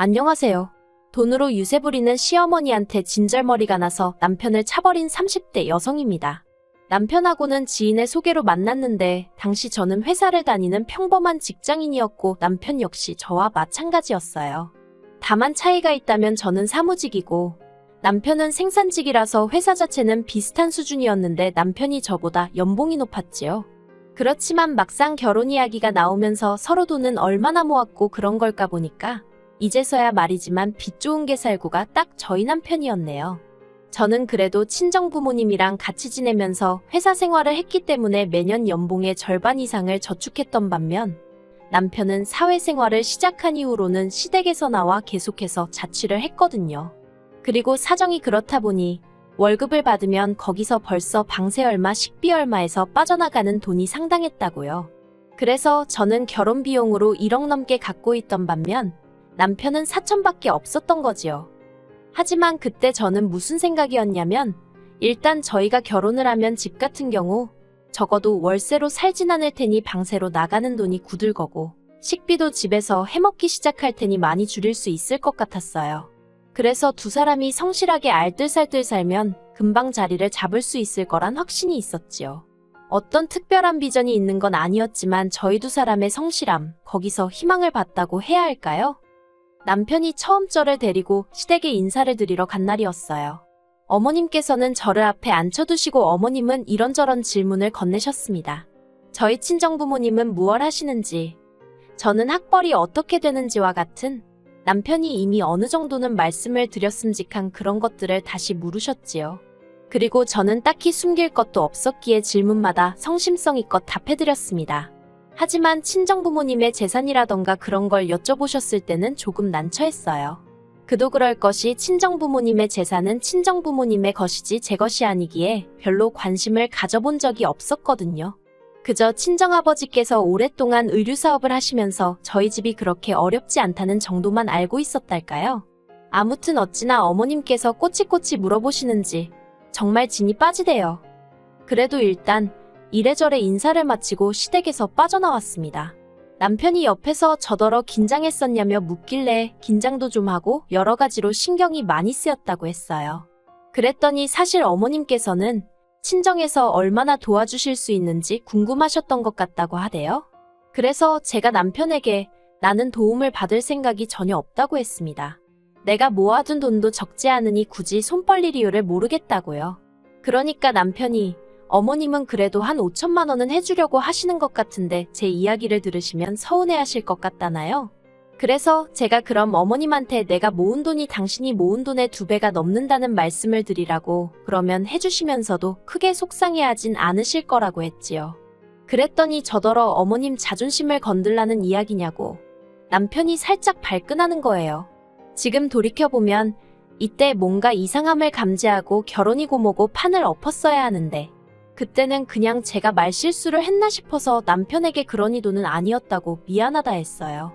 안녕하세요. 돈으로 유세 부리는 시어머니한테 진절머리가 나서 남편을 차버린 30대 여성입니다. 남편하고는 지인의 소개로 만났는데 당시 저는 회사를 다니는 평범한 직장인이었고 남편 역시 저와 마찬가지였어요. 다만 차이가 있다면 저는 사무직이고 남편은 생산직이라서 회사 자체는 비슷한 수준이었는데 남편이 저보다 연봉이 높았지요. 그렇지만 막상 결혼 이야기가 나오면서 서로 돈은 얼마나 모았고 그런 걸까 보니까 이제서야 말이지만 빚 좋은 게 살구가 딱 저희 남편이었네요. 저는 그래도 친정부모님이랑 같이 지내면서 회사 생활을 했기 때문에 매년 연봉의 절반 이상을 저축했던 반면 남편은 사회생활을 시작한 이후로는 시댁에서 나와 계속해서 자취를 했거든요. 그리고 사정이 그렇다 보니 월급을 받으면 거기서 벌써 방세 얼마 식비 얼마에서 빠져나가는 돈이 상당했다고요. 그래서 저는 결혼 비용으로 1억 넘게 갖고 있던 반면 남편은 4천밖에 없었던 거지요. 하지만 그때 저는 무슨 생각이었냐면 일단 저희가 결혼을 하면 집 같은 경우 적어도 월세로 살진 않을 테니 방세로 나가는 돈이 굳을 거고 식비도 집에서 해먹기 시작할 테니 많이 줄일 수 있을 것 같았어요. 그래서 두 사람이 성실하게 알뜰살뜰 살면 금방 자리를 잡을 수 있을 거란 확신이 있었지요. 어떤 특별한 비전이 있는 건 아니었지만 저희 두 사람의 성실함, 거기서 희망을 봤다고 해야 할까요? 남편이 처음 저를 데리고 시댁에 인사를 드리러 간 날이었어요. 어머님께서는 저를 앞에 앉혀두시고 어머님은 이런저런 질문을 건네셨습니다. 저희 친정부모님은 무얼 하시는지, 저는 학벌이 어떻게 되는지와 같은 남편이 이미 어느 정도는 말씀을 드렸음직한 그런 것들을 다시 물으셨지요. 그리고 저는 딱히 숨길 것도 없었기에 질문마다 성심성의껏 답해드렸습니다. 하지만 친정부모님의 재산이라던가 그런 걸 여쭤보셨을 때는 조금 난처했어요. 그도 그럴 것이 친정부모님의 재산은 친정부모님의 것이지 제 것이 아니기에 별로 관심을 가져본 적이 없었거든요. 그저 친정아버지께서 오랫동안 의류사업을 하시면서 저희 집이 그렇게 어렵지 않다는 정도만 알고 있었달까요? 아무튼 어찌나 어머님께서 꼬치꼬치 물어보시는지 정말 진이 빠지대요. 그래도 일단 이래저래 인사를 마치고 시댁에서 빠져나왔습니다. 남편이 옆에서 저더러 긴장했었냐며 묻길래 긴장도 좀 하고 여러 가지로 신경이 많이 쓰였다고 했어요. 그랬더니 사실 어머님께서는 친정에서 얼마나 도와주실 수 있는지 궁금하셨던 것 같다고 하대요. 그래서 제가 남편에게 나는 도움을 받을 생각이 전혀 없다고 했습니다. 내가 모아둔 돈도 적지 않으니 굳이 손 벌릴 이유를 모르겠다고요. 그러니까 남편이 어머님은 그래도 한 5천만 원은 해주려고 하시는 것 같은데 제 이야기를 들으시면 서운해하실 것 같다나요? 그래서 제가 그럼 어머님한테 내가 모은 돈이 당신이 모은 돈의 2배가 넘는다는 말씀을 드리라고 그러면 해주시면서도 크게 속상해하진 않으실 거라고 했지요. 그랬더니 저더러 어머님 자존심을 건들라는 이야기냐고 남편이 살짝 발끈하는 거예요. 지금 돌이켜보면 이때 뭔가 이상함을 감지하고 결혼이고 뭐고 판을 엎었어야 하는데 그때는 그냥 제가 말실수를 했나 싶어서 남편에게 그러니 돈은 아니었다고 미안하다 했어요.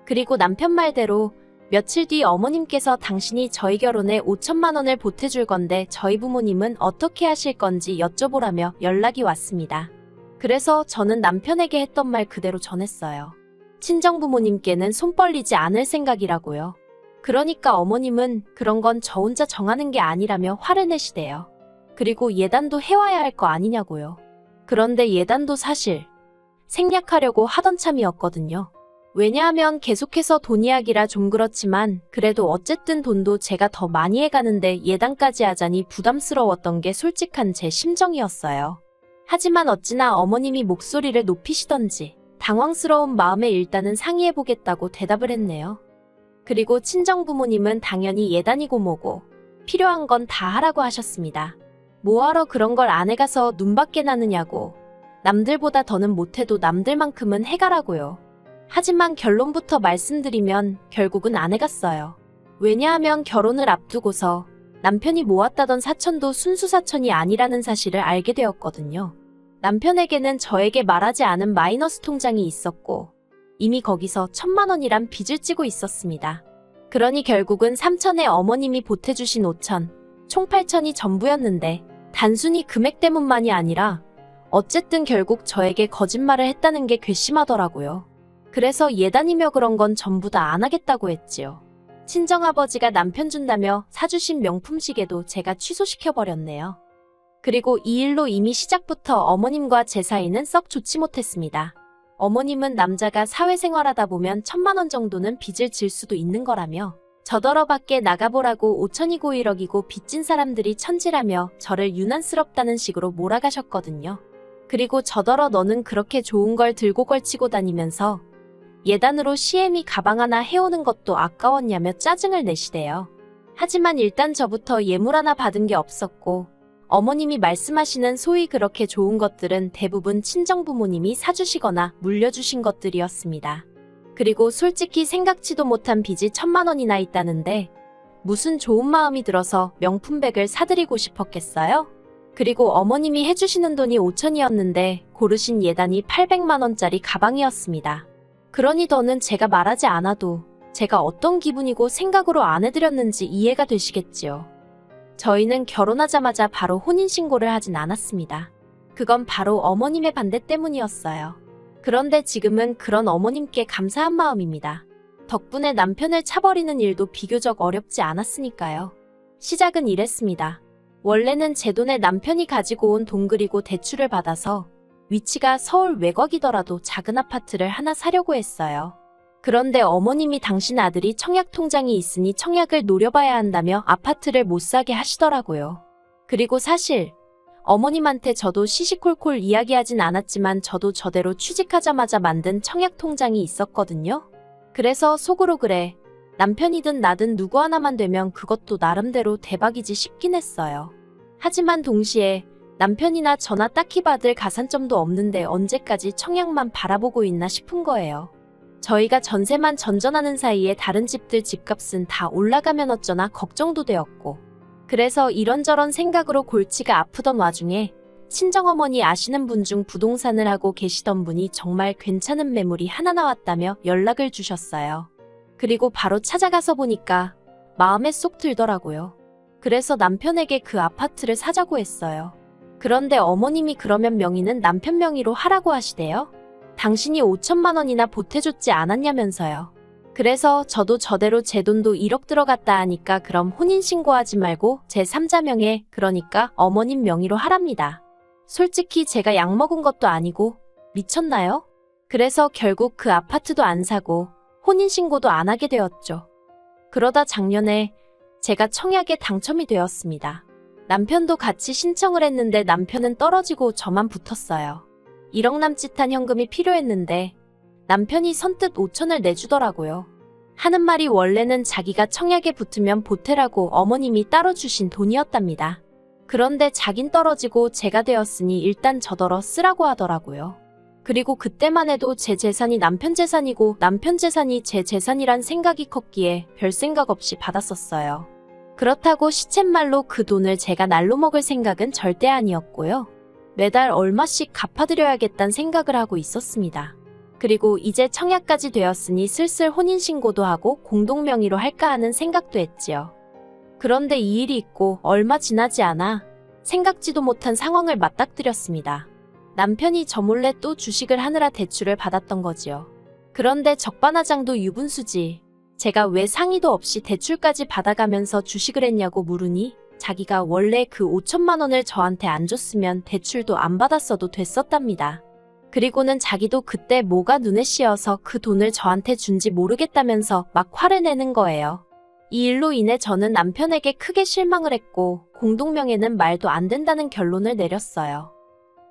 그리고 남편 말대로 며칠 뒤 어머님께서 당신이 저희 결혼에 5천만 원을 보태줄 건데 저희 부모님은 어떻게 하실 건지 여쭤보라며 연락이 왔습니다. 그래서 저는 남편에게 했던 말 그대로 전했어요. 친정부모님께는 손 벌리지 않을 생각이라고요. 그러니까 어머님은 그런 건 저 혼자 정하는 게 아니라며 화를 내시대요. 그리고 예단도 해와야 할 거 아니냐고요. 그런데 예단도 사실 생략하려고 하던 참이었거든요. 왜냐하면 계속해서 돈 이야기라 좀 그렇지만 그래도 어쨌든 돈도 제가 더 많이 해가는데 예단까지 하자니 부담스러웠던 게 솔직한 제 심정이었어요. 하지만 어찌나 어머님이 목소리를 높이시던지 당황스러운 마음에 일단은 상의해보겠다고 대답을 했네요. 그리고 친정부모님은 당연히 예단이고 뭐고 필요한 건 다 하라고 하셨습니다. 뭐하러 그런 걸 안 해가서 눈밖에 나느냐고 남들보다 더는 못해도 남들만큼은 해가라고요. 하지만 결론부터 말씀드리면 결국은 안 해갔어요. 왜냐하면 결혼을 앞두고서 남편이 모았다던 사천도 순수 사천이 아니라는 사실을 알게 되었거든요. 남편에게는 저에게 말하지 않은 마이너스 통장이 있었고 이미 거기서 1,000만 원이란 빚을 지고 있었습니다. 그러니 결국은 3천에 어머님이 보태주신 5천, 총 8천이 전부였는데 단순히 금액 때문만이 아니라 어쨌든 결국 저에게 거짓말을 했다는 게 괘씸하더라고요. 그래서 예단이며 그런 건 전부 다 안 하겠다고 했지요. 친정아버지가 남편 준다며 사주신 명품 시계도 제가 취소시켜버렸네요. 그리고 이 일로 이미 시작부터 어머님과 제 사이는 썩 좋지 못했습니다. 어머님은 남자가 사회생활하다 보면 1,000만 원 정도는 빚을 질 수도 있는 거라며 저더러 밖에 나가보라고 5천이고 1억이고 빚진 사람들이 천지라며 저를 유난스럽다는 식으로 몰아가셨거든요. 그리고 저더러 너는 그렇게 좋은 걸 들고 걸치고 다니면서 예단으로 시애미 가방 하나 해오는 것도 아까웠냐며 짜증을 내시대요. 하지만 일단 저부터 예물 하나 받은 게 없었고 어머님이 말씀하시는 소위 그렇게 좋은 것들은 대부분 친정부모님이 사주시거나 물려주신 것들이었습니다. 그리고 솔직히 생각지도 못한 빚이 1,000만 원이나 있다는데 무슨 좋은 마음이 들어서 명품백을 사드리고 싶었겠어요? 그리고 어머님이 해주시는 돈이 5천이었는데 고르신 예단이 800만 원짜리 가방이었습니다. 그러니 더는 제가 말하지 않아도 제가 어떤 기분이고 생각으로 안 해드렸는지 이해가 되시겠지요. 저희는 결혼하자마자 바로 혼인신고를 하진 않았습니다. 그건 바로 어머님의 반대 때문이었어요. 그런데 지금은 그런 어머님께 감사한 마음입니다. 덕분에 남편을 차버리는 일도 비교적 어렵지 않았으니까요. 시작은 이랬습니다. 원래는 제 돈에 남편이 가지고 온 돈 그리고 대출을 받아서 위치가 서울 외곽이더라도 작은 아파트를 하나 사려고 했어요. 그런데 어머님이 당신 아들이 청약 통장이 있으니 청약을 노려봐야 한다며 아파트를 못 사게 하시더라고요. 그리고 사실 어머님한테 저도 시시콜콜 이야기하진 않았지만 저도 저대로 취직하자마자 만든 청약 통장이 있었거든요. 그래서 속으로 그래, 남편이든 나든 누구 하나만 되면 그것도 나름대로 대박이지 싶긴 했어요. 하지만 동시에 남편이나 저나 딱히 받을 가산점도 없는데 언제까지 청약만 바라보고 있나 싶은 거예요. 저희가 전세만 전전하는 사이에 다른 집들 집값은 다 올라가면 어쩌나 걱정도 되었고 그래서 이런저런 생각으로 골치가 아프던 와중에 친정어머니 아시는 분 중 부동산을 하고 계시던 분이 정말 괜찮은 매물이 하나 나왔다며 연락을 주셨어요. 그리고 바로 찾아가서 보니까 마음에 쏙 들더라고요. 그래서 남편에게 그 아파트를 사자고 했어요. 그런데 어머님이 그러면 명의는 남편 명의로 하라고 하시대요. 당신이 5천만 원이나 보태줬지 않았냐면서요. 그래서 저도 저대로 제 돈도 1억 들어갔다 하니까 그럼 혼인신고하지 말고 제 3자 명의, 그러니까 어머님 명의로 하랍니다. 솔직히 제가 약 먹은 것도 아니고 미쳤나요? 그래서 결국 그 아파트도 안 사고 혼인신고도 안 하게 되었죠. 그러다 작년에 제가 청약에 당첨이 되었습니다. 남편도 같이 신청을 했는데 남편은 떨어지고 저만 붙었어요. 1억 남짓한 현금이 필요했는데 남편이 선뜻 5천을 내주더라고요. 하는 말이 원래는 자기가 청약에 붙으면 보태라고 어머님이 따로 주신 돈이었답니다. 그런데 자긴 떨어지고 제가 되었으니 일단 저더러 쓰라고 하더라고요. 그리고 그때만 해도 제 재산이 남편 재산이고 남편 재산이 제 재산이란 생각이 컸기에 별 생각 없이 받았었어요. 그렇다고 시쳇말로 그 돈을 제가 날로 먹을 생각은 절대 아니었고요. 매달 얼마씩 갚아드려야겠다는 생각을 하고 있었습니다. 그리고 이제 청약까지 되었으니 슬슬 혼인신고도 하고 공동명의로 할까 하는 생각도 했지요. 그런데 이 일이 있고 얼마 지나지 않아 생각지도 못한 상황을 맞닥뜨렸습니다. 남편이 저 몰래 또 주식을 하느라 대출을 받았던 거지요. 그런데 적반하장도 유분수지. 제가 왜 상의도 없이 대출까지 받아가면서 주식을 했냐고 물으니 자기가 원래 그 5천만 원을 저한테 안 줬으면 대출도 안 받았어도 됐었답니다. 그리고는 자기도 그때 뭐가 눈에 씌어서 그 돈을 저한테 준지 모르겠다면서 막 화를 내는 거예요. 이 일로 인해 저는 남편에게 크게 실망을 했고 공동명예는 말도 안 된다는 결론을 내렸어요.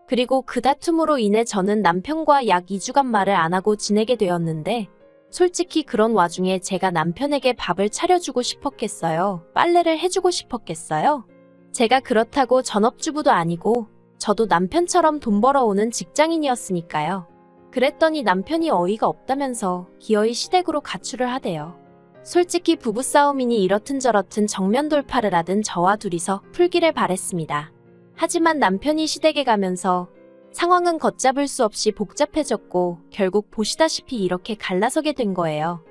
그리고 그 다툼으로 인해 저는 남편과 약 2주간 말을 안 하고 지내게 되었는데 솔직히 그런 와중에 제가 남편에게 밥을 차려주고 싶었겠어요? 빨래를 해주고 싶었겠어요? 제가 그렇다고 전업주부도 아니고 저도 남편처럼 돈 벌어오는 직장인이었으니까요. 그랬더니 남편이 어이가 없다면서 기어이 시댁으로 가출을 하대요. 솔직히 부부싸움이니 이렇든 저렇든 정면 돌파를 하든 저와 둘이서 풀기를 바랬습니다. 하지만 남편이 시댁에 가면서 상황은 걷잡을 수 없이 복잡해졌고 결국 보시다시피 이렇게 갈라서게 된 거예요.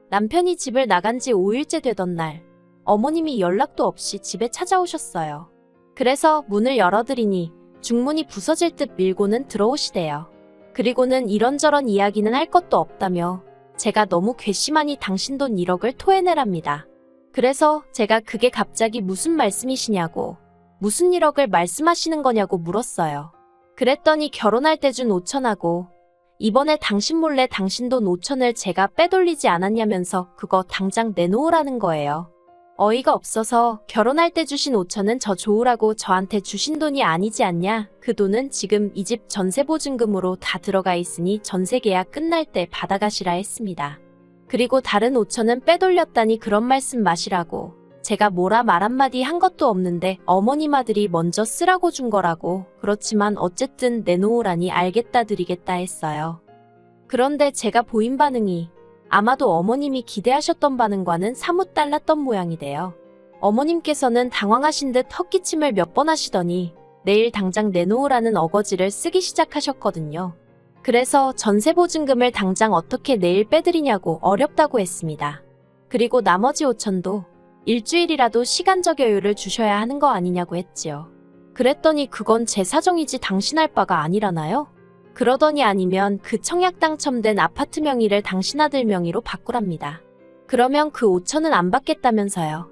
남편이 집을 나간 지 5일째 되던 날 어머님이 연락도 없이 집에 찾아오셨어요. 그래서 문을 열어드리니 중문이 부서질 듯 밀고는 들어오시대요. 그리고는 이런저런 이야기는 할 것도 없다며 제가 너무 괘씸하니 당신 돈 1억을 토해내랍니다. 그래서 제가 그게 갑자기 무슨 말씀이시냐고, 무슨 1억을 말씀하시는 거냐고 물었어요. 그랬더니 결혼할 때 준 5천하고 이번에 당신 몰래 당신 돈 5천을 제가 빼돌리지 않았냐면서 그거 당장 내놓으라는 거예요. 어이가 없어서 결혼할 때 주신 5천은 저 좋으라고 저한테 주신 돈이 아니지 않냐? 그 돈은 지금 이 집 전세보증금으로 다 들어가 있으니 전세계약 끝날 때 받아가시라 했습니다. 그리고 다른 5천은 빼돌렸다니 그런 말씀 마시라고. 제가 뭐라 말 한마디 한 것도 없는데 어머님 아들이 먼저 쓰라고 준 거라고. 그렇지만 어쨌든 내놓으라니 알겠다 드리겠다 했어요. 그런데 제가 보인 반응이 아마도 어머님이 기대하셨던 반응과는 사뭇 달랐던 모양이 돼요. 어머님께서는 당황하신 듯 헛기침을 몇 번 하시더니 내일 당장 내놓으라는 어거지를 쓰기 시작하셨거든요. 그래서 전세보증금을 당장 어떻게 내일 빼드리냐고 어렵다고 했습니다. 그리고 나머지 5천도 일주일이라도 시간적 여유를 주셔야 하는 거 아니냐고 했지요. 그랬더니 그건 제 사정이지 당신 할 바가 아니라나요? 그러더니 아니면 그 청약 당첨된 아파트 명의를 당신 아들 명의로 바꾸랍니다. 그러면 그 5천은 안 받겠다면서요.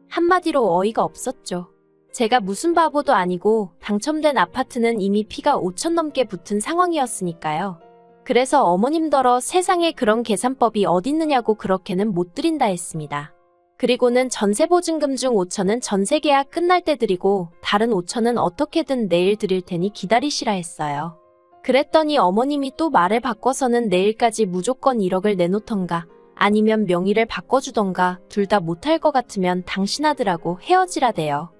한마디로 어이가 없었죠. 제가 무슨 바보도 아니고 당첨된 아파트는 이미 피가 5천 넘게 붙은 상황이었으니까요. 그래서 어머님더러 세상에 그런 계산법이 어딨느냐고 그렇게는 못 드린다 했습니다. 그리고는 전세보증금 중 5천은 전세계약 끝날 때 드리고 다른 5천은 어떻게든 내일 드릴 테니 기다리시라 했어요. 그랬더니 어머님이 또 말을 바꿔서는 내일까지 무조건 1억을 내놓던가 아니면 명의를 바꿔주던가 둘 다 못할 것 같으면 당신 아들하고 헤어지라대요.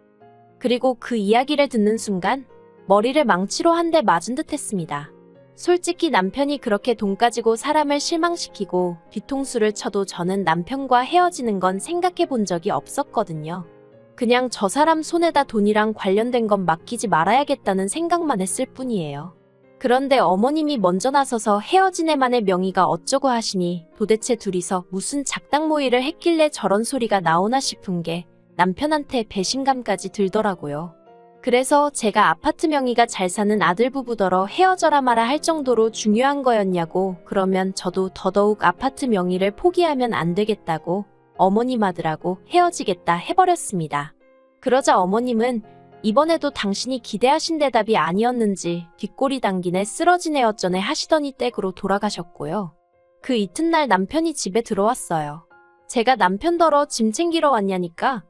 그리고 그 이야기를 듣는 순간 머리를 망치로 한 대 맞은 듯 했습니다. 솔직히 남편이 그렇게 돈 가지고 사람을 실망시키고 뒤통수를 쳐도 저는 남편과 헤어지는 건 생각해 본 적이 없었거든요. 그냥 저 사람 손에다 돈이랑 관련된 건 맡기지 말아야겠다는 생각만 했을 뿐이에요. 그런데 어머님이 먼저 나서서 헤어진 애만의 명의가 어쩌고 하시니 도대체 둘이서 무슨 작당 모의를 했길래 저런 소리가 나오나 싶은 게 남편한테 배신감까지 들더라고요. 그래서 제가 아파트 명의가 잘 사는 아들 부부더러 헤어져라 마라 할 정도로 중요한 거였냐고. 그러면 저도 더더욱 아파트 명의를 포기하면 안 되겠다고 어머님 아들하고 헤어지겠다 해버렸습니다. 그러자 어머님은 이번에도 당신이 기대하신 대답이 아니었는지 뒷골이 당기네 쓰러지네 어쩌네 하시더니 댁으로 돌아가셨고요. 그 이튿날 남편이 집에 들어왔어요. 제가 남편더러 짐 챙기러 왔냐니까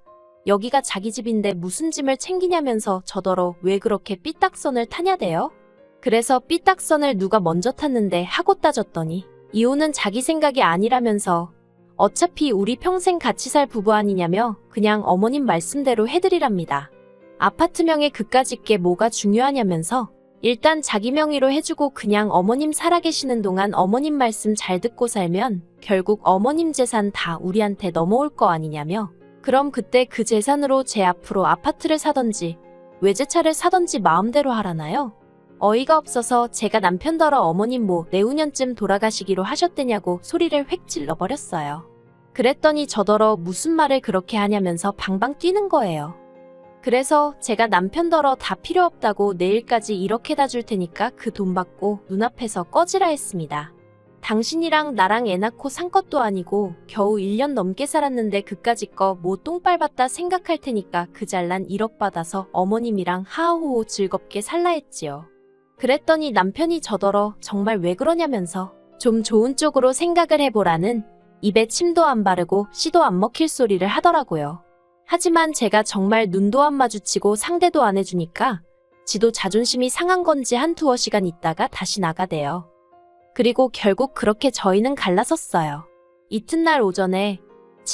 여기가 자기 집인데 무슨 짐을 챙기냐면서 저더러 왜 그렇게 삐딱선을 타냐대요. 그래서 삐딱선을 누가 먼저 탔는데 하고 따졌더니 이혼은 자기 생각이 아니라면서 어차피 우리 평생 같이 살 부부 아니냐며 그냥 어머님 말씀대로 해드리랍니다. 아파트 명에 그까짓 게 뭐가 중요하냐면서 일단 자기 명의로 해주고 그냥 어머님 살아계시는 동안 어머님 말씀 잘 듣고 살면 결국 어머님 재산 다 우리한테 넘어올 거 아니냐며 그럼 그때 그 재산으로 제 앞으로 아파트를 사던지 외제차를 사던지 마음대로 하라나요? 어이가 없어서 제가 남편더러 어머님 뭐 내후년쯤 돌아가시기로 하셨대냐고 소리를 획 질러버렸어요. 그랬더니 저더러 무슨 말을 그렇게 하냐면서 방방 뛰는 거예요. 그래서 제가 남편더러 다 필요 없다고 내일까지 이렇게 다 줄 테니까 그 돈 받고 눈앞에서 꺼지라 했습니다. 당신이랑 나랑 애 낳고 산 것도 아니고 겨우 1년 넘게 살았는데 그까짓 거 뭐 똥빨 봤다 생각할 테니까 그 잘난 1억 받아서 어머님이랑 하하호호 즐겁게 살라 했지요. 그랬더니 남편이 저더러 정말 왜 그러냐면서 좀 좋은 쪽으로 생각을 해보라는 입에 침도 안 바르고 씨도 안 먹힐 소리를 하더라고요. 하지만 제가 정말 눈도 안 마주치고 상대도 안 해주니까 지도 자존심이 상한 건지 한 두어 시간 있다가 다시 나가대요. 그리고 결국 그렇게 저희는 갈라섰어요. 이튿날 오전에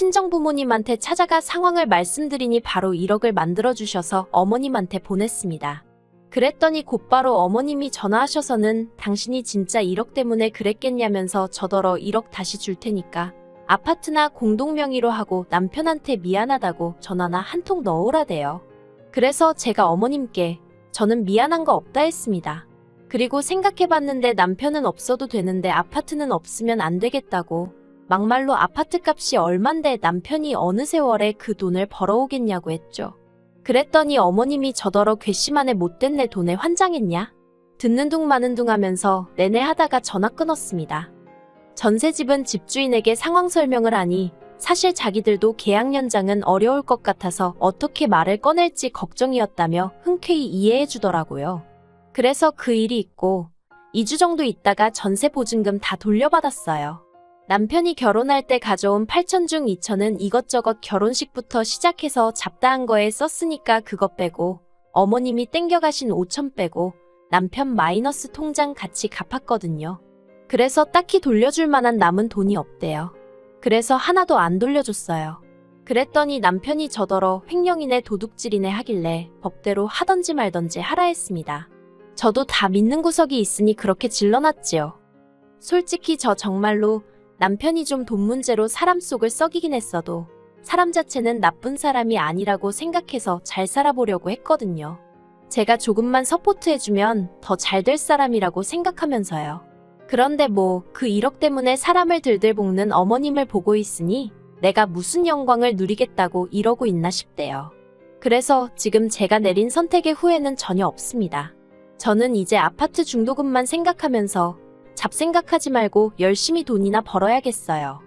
친정부모님한테 찾아가 상황을 말씀드리니 바로 1억을 만들어주셔서 어머님한테 보냈습니다. 그랬더니 곧바로 어머님이 전화하셔서는 당신이 진짜 1억 때문에 그랬겠냐면서 저더러 1억 다시 줄 테니까 아파트나 공동명의로 하고 남편한테 미안하다고 전화나 한 통 넣으라대요. 그래서 제가 어머님께 저는 미안한 거 없다 했습니다. 그리고 생각해봤는데 남편은 없어도 되는데 아파트는 없으면 안 되겠다고 막말로 아파트 값이 얼만데 남편이 어느 세월에 그 돈을 벌어오겠냐고 했죠. 그랬더니 어머님이 저더러 괘씸하네 못된 내 돈에 환장했냐? 듣는 둥 마는 둥 하면서 내내 하다가 전화 끊었습니다. 전세집은 집주인에게 상황 설명을 하니 사실 자기들도 계약 연장은 어려울 것 같아서 어떻게 말을 꺼낼지 걱정이었다며 흔쾌히 이해해 주더라고요. 그래서 그 일이 있고 2주 정도 있다가 전세 보증금 다 돌려받았어요. 남편이 결혼할 때 가져온 8천 중 2천은 이것저것 결혼식부터 시작해서 잡다한 거에 썼으니까 그것 빼고 어머님이 땡겨가신 5천 빼고 남편 마이너스 통장 같이 갚았거든요. 그래서 딱히 돌려줄 만한 남은 돈이 없대요. 그래서 하나도 안 돌려줬어요. 그랬더니 남편이 저더러 횡령이네 도둑질이네 하길래 법대로 하던지 말던지 하라 했습니다. 저도 다 믿는 구석이 있으니 그렇게 질러놨지요. 솔직히 저 정말로 남편이 좀 돈 문제로 사람 속을 썩이긴 했어도 사람 자체는 나쁜 사람이 아니라고 생각해서 잘 살아보려고 했거든요. 제가 조금만 서포트해주면 더 잘 될 사람이라고 생각하면서요. 그런데 뭐 그 1억 때문에 사람을 들들 볶는 어머님을 보고 있으니 내가 무슨 영광을 누리겠다고 이러고 있나 싶대요. 그래서 지금 제가 내린 선택의 후회는 전혀 없습니다. 저는 이제 아파트 중도금만 생각하면서 잡생각하지 말고 열심히 돈이나 벌어야겠어요.